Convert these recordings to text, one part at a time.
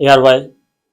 ARY,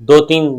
2-3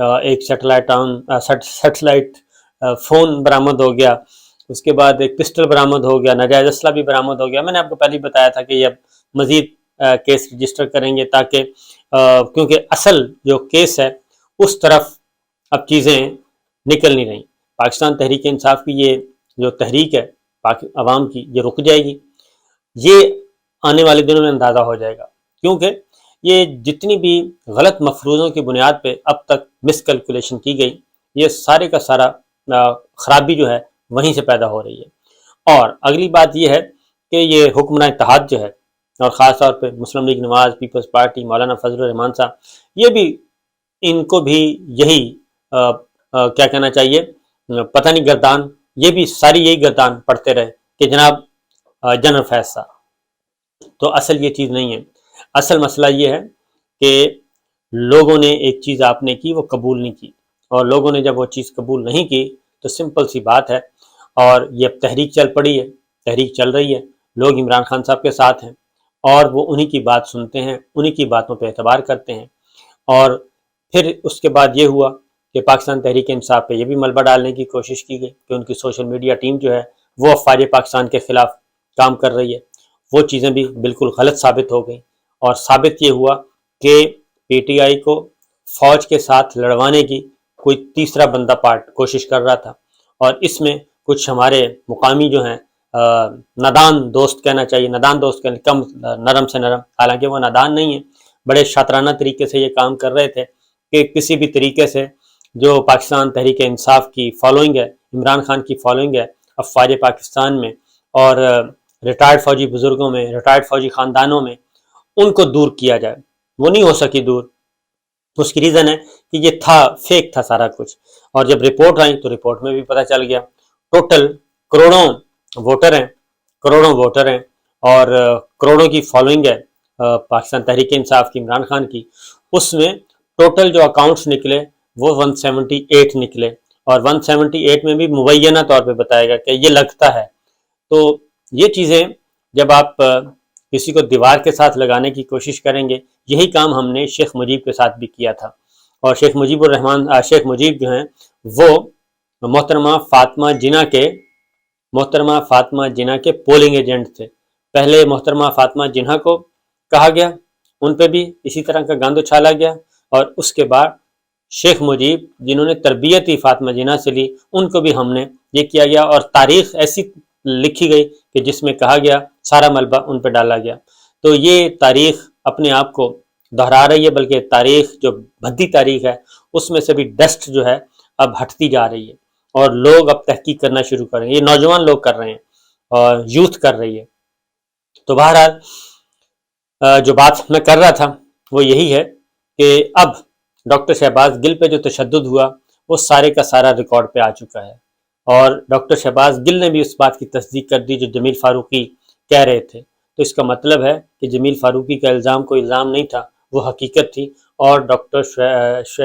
ایک satellite phone برآمد ہو گیا، اس کے بعد ایک پسٹل برآمد ہو گیا، ناجائز اسلحہ بھی برآمد ہو گیا۔ میں نے آپ کو پہلے ہی بتایا تھا کہ یہ اب مزید کیس رجسٹر کریں گے تاکہ کیونکہ اصل جو کیس ہے اس طرف اب چیزیں نکل نہیں رہیں۔ پاکستان تحریک انصاف کی یہ جو تحریک ہے عوام کی، یہ رک جائے گی، یہ آنے والے دنوں میں اندازہ ہو جائے گا، کیونکہ یہ جتنی بھی غلط مفروضوں کی بنیاد پہ اب تک مس کیلکولیشن کی گئی، یہ سارے کا سارا خرابی جو ہے وہیں سے پیدا ہو رہی ہے۔ اور اگلی بات یہ ہے کہ یہ حکمراں اتحاد جو ہے، اور خاص طور پہ مسلم لیگ نواز، پیپلز پارٹی، مولانا فضل الرحمان صاحب، یہ بھی ان کو بھی یہی کیا کہنا چاہیے، پتہ نہیں گردان، یہ بھی ساری یہی گردان پڑھتے رہے کہ جناب جنرل فیض صاحب۔ تو اصل یہ چیز نہیں ہے، اصل مسئلہ یہ ہے کہ لوگوں نے ایک چیز آپ نے کی، وہ قبول نہیں کی، اور لوگوں نے جب وہ چیز قبول نہیں کی تو سمپل سی بات ہے، اور یہ اب تحریک چل پڑی ہے، تحریک چل رہی ہے، لوگ عمران خان صاحب کے ساتھ ہیں، اور وہ انہی کی بات سنتے ہیں، انہی کی باتوں پہ اعتبار کرتے ہیں۔ اور پھر اس کے بعد یہ ہوا کہ پاکستان تحریک انصاف پہ یہ بھی ملبہ ڈالنے کی کوشش کی گئی کہ ان کی سوشل میڈیا ٹیم جو ہے وہ افواج پاکستان کے خلاف کام کر رہی ہے۔ وہ چیزیں بھی بالکل غلط ثابت ہو گئیں، اور ثابت یہ ہوا کہ پی ٹی آئی کو فوج کے ساتھ لڑوانے کی کوئی تیسرا بندہ کوشش کر رہا تھا، اور اس میں کچھ ہمارے مقامی جو ہیں نادان دوست کہنا چاہیے، نادان دوست کہنا کم نرم سے نرم، حالانکہ وہ نادان نہیں ہیں، بڑے شاطرانہ طریقے سے یہ کام کر رہے تھے کہ کسی بھی طریقے سے جو پاکستان تحریک انصاف کی فالوئنگ ہے، عمران خان کی فالوئنگ ہے افواج پاکستان میں، اور ریٹائرڈ فوجی بزرگوں میں، ریٹائرڈ فوجی خاندانوں میں، ان کو دور کیا جائے۔ وہ نہیں ہو سکی دور، اس کی ریزن ہے کہ یہ تھا، فیک تھا سارا کچھ، اور جب رپورٹ آئی تو رپورٹ میں بھی پتہ چل گیا ٹوٹل کروڑوں ووٹر ہیں اور کروڑوں کی فالوئنگ ہے پاکستان تحریک انصاف کی، عمران خان کی، اس میں ٹوٹل جو اکاؤنٹس نکلے وہ 178 نکلے، اور 178 میں بھی مبینہ طور پہ بتایا گیا کہ یہ لگتا ہے۔ تو یہ چیزیں جب آپ کسی کو دیوار کے ساتھ لگانے کی کوشش کریں گے، یہی کام ہم نے شیخ مجیب کے ساتھ بھی کیا تھا، اور شیخ مجیب جو ہیں وہ محترمہ فاطمہ جناح کے پولنگ ایجنٹ تھے۔ پہلے محترمہ فاطمہ جناح کو کہا گیا، ان پہ بھی اسی طرح کا گند اچھالا گیا، اور اس کے بعد شیخ مجیب جنہوں نے تربیت ہی فاطمہ جناح سے لی، ان کو بھی ہم نے یہ کیا گیا، اور تاریخ ایسی لکھی گئی کہ جس میں کہا گیا سارا ملبہ ان پہ ڈالا گیا۔ تو یہ تاریخ اپنے آپ کو دہرا رہی ہے، بلکہ تاریخ جو بھدی تاریخ ہے اس میں سے بھی ڈسٹ جو ہے اب ہٹتی جا رہی ہے، اور لوگ اب تحقیق کرنا شروع کر رہے ہیں، یہ نوجوان لوگ کر رہے ہیں اور یوتھ کر رہی ہے۔ تو بہرحال جو بات میں کر رہا تھا وہ یہی ہے کہ اب ڈاکٹر شہباز گل پہ جو تشدد ہوا وہ سارے کا سارا ریکارڈ پہ آ چکا ہے، اور ڈاکٹر شہباز گل نے بھی اس بات کی تصدیق کر دی جو جمیل فاروقی کہہ رہے تھے۔ تو اس کا مطلب ہے کہ جمیل فاروقی کا الزام کوئی الزام نہیں تھا، وہ حقیقت تھی، اور ڈاکٹر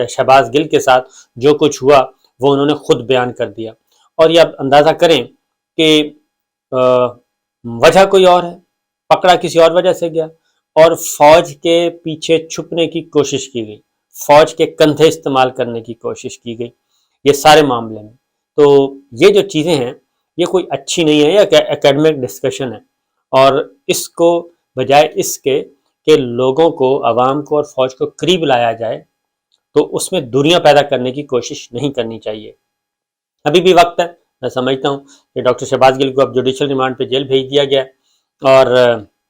شہباز گل کے ساتھ جو کچھ ہوا وہ انہوں نے خود بیان کر دیا۔ اور یہ اب اندازہ کریں کہ وجہ کوئی اور ہے، پکڑا کسی اور وجہ سے گیا، اور فوج کے پیچھے چھپنے کی کوشش کی گئی، فوج کے کندھے استعمال کرنے کی کوشش کی گئی، یہ سارے معاملے میں۔ تو یہ جو چیزیں ہیں یہ کوئی اچھی نہیں ہے، یہ اکیڈمک ڈسکشن ہے، اور اس کو بجائے اس کے کہ لوگوں کو، عوام کو اور فوج کو قریب لایا جائے، تو اس میں دوریاں پیدا کرنے کی کوشش نہیں کرنی چاہیے۔ ابھی بھی وقت ہے، میں سمجھتا ہوں کہ ڈاکٹر شہباز گل کو اب جوڈیشل ریمانڈ پہ جیل بھیج دیا گیا، اور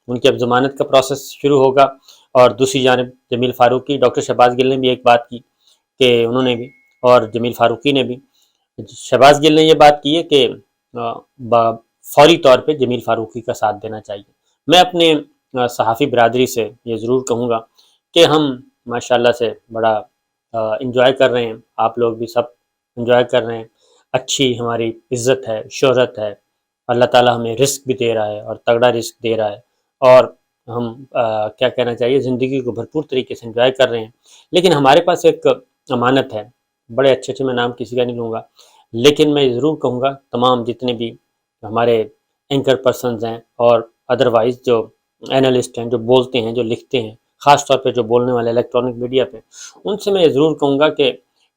ان کی اب ضمانت کا پروسیس شروع ہوگا۔ اور دوسری جانب جمیل فاروقی، ڈاکٹر شہباز گل نے بھی ایک بات کی کہ انہوں نے بھی، اور جمیل فاروقی نے بھی، شہباز گل نے یہ بات کی ہے کہ فوری طور پہ جمیل فاروقی کا ساتھ دینا چاہیے۔ میں اپنے صحافی برادری سے یہ ضرور کہوں گا کہ ہم ماشاءاللہ سے بڑا انجوائے کر رہے ہیں، آپ لوگ بھی سب انجوائے کر رہے ہیں، اچھی ہماری عزت ہے، شہرت ہے، اللہ تعالیٰ ہمیں رزق بھی دے رہا ہے اور تگڑا رزق دے رہا ہے، اور ہم کیا کہنا چاہیے، زندگی کو بھرپور طریقے سے انجوائے کر رہے ہیں۔ لیکن ہمارے پاس ایک امانت ہے، بڑے اچھے میں نام کسی کا نہیں لوں گا، لیکن میں ضرور کہوں گا تمام جتنے بھی ہمارے اینکر پرسنز ہیں اور ادروائز جو اینالسٹ ہیں، جو بولتے ہیں، جو لکھتے ہیں، خاص طور پہ جو بولنے والے الیکٹرانک میڈیا پہ، ان سے میں یہ ضرور کہوں گا کہ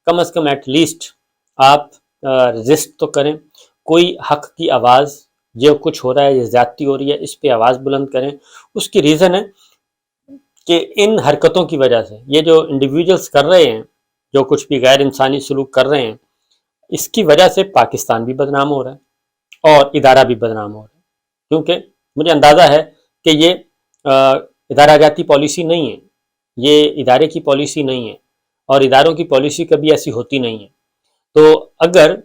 کم از کم ایٹ لیسٹ آپ رجسٹ تو کریں، کوئی حق کی آواز، جو کچھ ہو رہا ہے، یہ زیادتی ہو رہی ہے، اس پہ آواز بلند کریں۔ اس کی ریزن ہے کہ ان حرکتوں کی وجہ سے یہ جو انڈیویجولز کر رہے ہیں، جو کچھ بھی غیر انسانی سلوک کر رہے ہیں، اس کی وجہ سے پاکستان بھی بدنام ہو رہا ہے اور ادارہ بھی بدنام ہو رہا ہے، کیونکہ مجھے اندازہ ہے کہ یہ ادارہ جاتی پالیسی نہیں ہے، یہ ادارے کی پالیسی نہیں ہے، اور اداروں کی پالیسی کبھی ایسی ہوتی نہیں ہے۔ تو اگر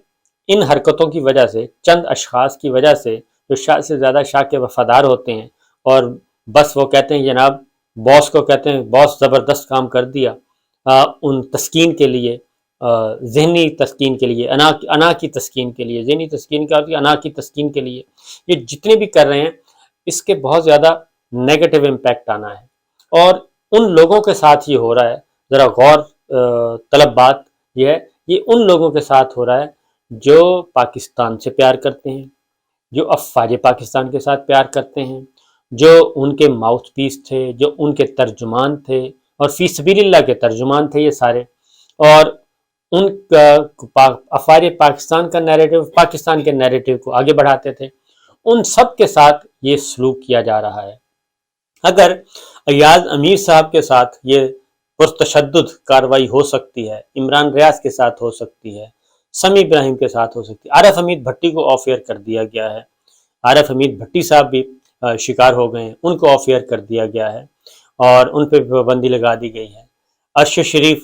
ان حرکتوں کی وجہ سے، چند اشخاص کی وجہ سے جو شاہ سے زیادہ شاہ کے وفادار ہوتے ہیں، اور بس وہ کہتے ہیں جناب، باس کو کہتے ہیں باس زبردست کام کر دیا، ان تسکین کے لیے، ذہنی تسکین کے لیے، انا کی تسکین کے لیے، ذہنی تسکین کا ہوتی ہے، انا کی تسکین کے لیے، یہ جتنے بھی کر رہے ہیں اس کے بہت زیادہ نیگیٹو امپیکٹ آنا ہے، اور ان لوگوں کے ساتھ یہ ہو رہا ہے، ذرا غور طلب بات یہ ہے، یہ ان لوگوں کے ساتھ ہو رہا ہے جو پاکستان سے پیار کرتے ہیں، جو افواج پاکستان کے ساتھ پیار کرتے ہیں، جو ان کے ماؤتھ پیس تھے، جو ان کے ترجمان تھے، اور فی سبیل اللہ کے ترجمان تھے یہ سارے، اور ان کا افواج پاکستان کا نیریٹو، پاکستان کے نیریٹو کو آگے بڑھاتے تھے، ان سب کے ساتھ یہ سلوک کیا جا رہا ہے۔ اگر ایاز امیر صاحب کے ساتھ یہ پرتشدد کاروائی ہو سکتی ہے، عمران ریاض کے ساتھ ہو سکتی ہے، سمیع ابراہیم کے ساتھ ہو سکتی ہے، عارف حمید بھٹی کو آف ایئر کر دیا گیا ہے، عارف حمید بھٹی صاحب بھی شکار ہو گئے ہیں، ان کو آف ایئر کر دیا گیا ہے اور ان پہ پابندی لگا دی گئی ہے۔ ارشد شریف،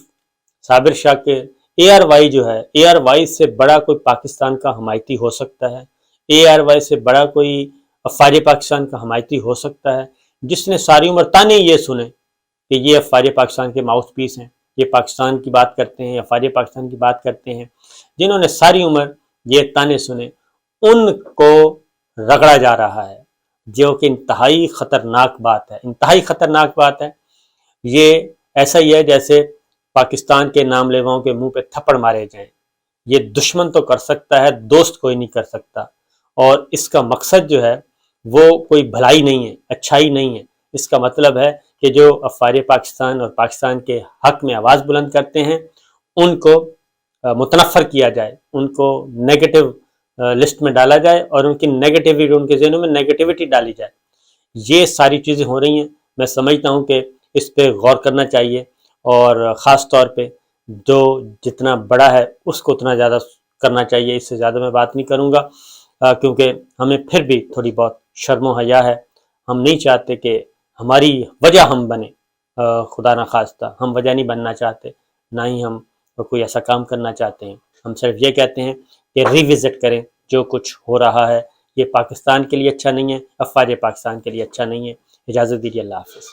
صابر شاہ کے اے آر وائی جو ہے، اے آر وائی سے بڑا کوئی پاکستان کا حمایتی ہو سکتا ہے، اے آر وائی سے بڑا کوئی افواج پاکستان کا حمایتی ہو سکتا ہے، جس نے ساری عمر تانے یہ سنے کہ یہ افواج پاکستان کے ماؤتھ پیس ہیں، یہ پاکستان کی بات کرتے ہیں، افواج پاکستان کی بات کرتے ہیں، جنہوں نے ساری عمر یہ تانے سنے، ان کو رگڑا جا رہا ہے، جو کہ انتہائی خطرناک بات ہے، انتہائی خطرناک بات ہے۔ یہ ایسا ہی ہے جیسے پاکستان کے نام لیواؤں کے منہ پہ تھپڑ مارے جائیں، یہ دشمن تو کر سکتا ہے، دوست کوئی نہیں کر سکتا، اور اس کا مقصد جو ہے وہ کوئی بھلائی نہیں ہے، اچھائی نہیں ہے، اس کا مطلب ہے کہ جو افواج پاکستان اور پاکستان کے حق میں آواز بلند کرتے ہیں ان کو متنفر کیا جائے، ان کو نیگیٹو لسٹ میں ڈالا جائے، اور ان کی نیگیٹیوٹی، ان کے ذہنوں میں نیگیٹیوٹی ڈالی جائے۔ یہ ساری چیزیں ہو رہی ہیں، میں سمجھتا ہوں کہ اس پہ غور کرنا چاہیے، اور خاص طور پہ جو جتنا بڑا ہے اس کو اتنا زیادہ کرنا چاہیے، اس سے زیادہ میں بات نہیں کروں گا، کیونکہ ہمیں پھر بھی تھوڑی بہت شرم و حیا ہے، ہم نہیں چاہتے کہ ہماری وجہ ہم بنے، خدا نخواستہ ہم وجہ نہیں بننا چاہتے، نہ ہی ہم کوئی ایسا کام کرنا چاہتے ہیں، ہم صرف یہ کہتے ہیں کہ ریوزٹ کریں جو کچھ ہو رہا ہے، یہ پاکستان کے لیے اچھا نہیں ہے، افواج پاکستان کے لیے اچھا نہیں ہے۔ اجازت دیجیے، اللہ حافظ۔